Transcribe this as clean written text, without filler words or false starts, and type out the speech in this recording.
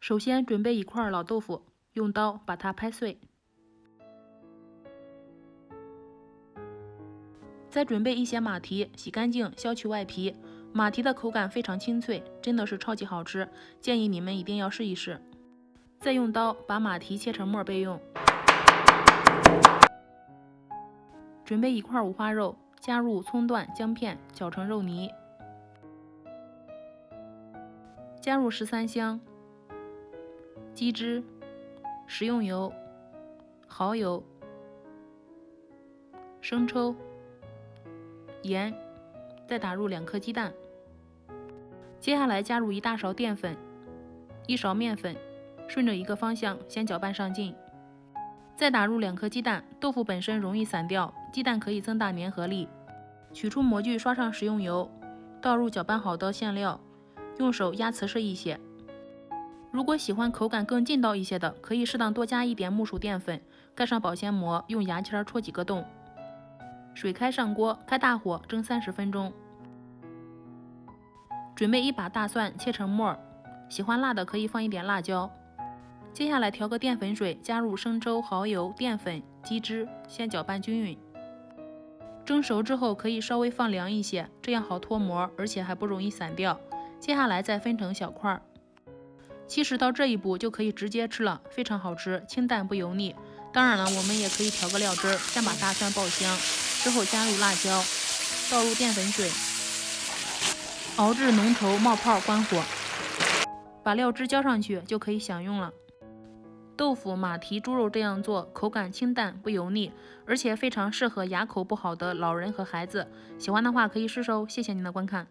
首先准备一块老豆腐，用刀把它拍碎。再准备一些马蹄，洗干净，削去外皮。马蹄的口感非常清脆，真的是超级好吃，建议你们一定要试一试。再用刀把马蹄切成末备用。准备一块五花肉，加入葱段、姜片，搅成肉泥。加入13香、鸡汁、食用油、蚝油、生抽、盐，再打入2颗鸡蛋。接下来加入1大勺淀粉、1勺面粉，顺着一个方向先搅拌上劲。再打入2颗鸡蛋，豆腐本身容易散掉，鸡蛋可以增大粘合力。取出模具，刷上食用油，倒入搅拌好的馅料，用手压瓷实一些。如果喜欢口感更劲道一些的，可以适当多加一点木薯淀粉，盖上保鲜膜，用牙签戳几个洞。水开上锅，开大火蒸30分钟。准备1把大蒜切成末，喜欢辣的可以放一点辣椒。接下来调个淀粉水，加入生抽、蚝油、淀粉、鸡汁，先搅拌均匀。蒸熟之后可以稍微放凉一些，这样好脱模，而且还不容易散掉。接下来再分成小块。其实到这一步就可以直接吃了，非常好吃，清淡不油腻。当然了，我们也可以调个料汁，先把大蒜爆香，之后加入辣椒，倒入淀粉水，熬至浓稠冒泡，关火，把料汁浇上去就可以享用了。豆腐、马蹄、猪肉这样做，口感清淡不油腻，而且非常适合牙口不好的老人和孩子。喜欢的话可以试试哦。谢谢您的观看。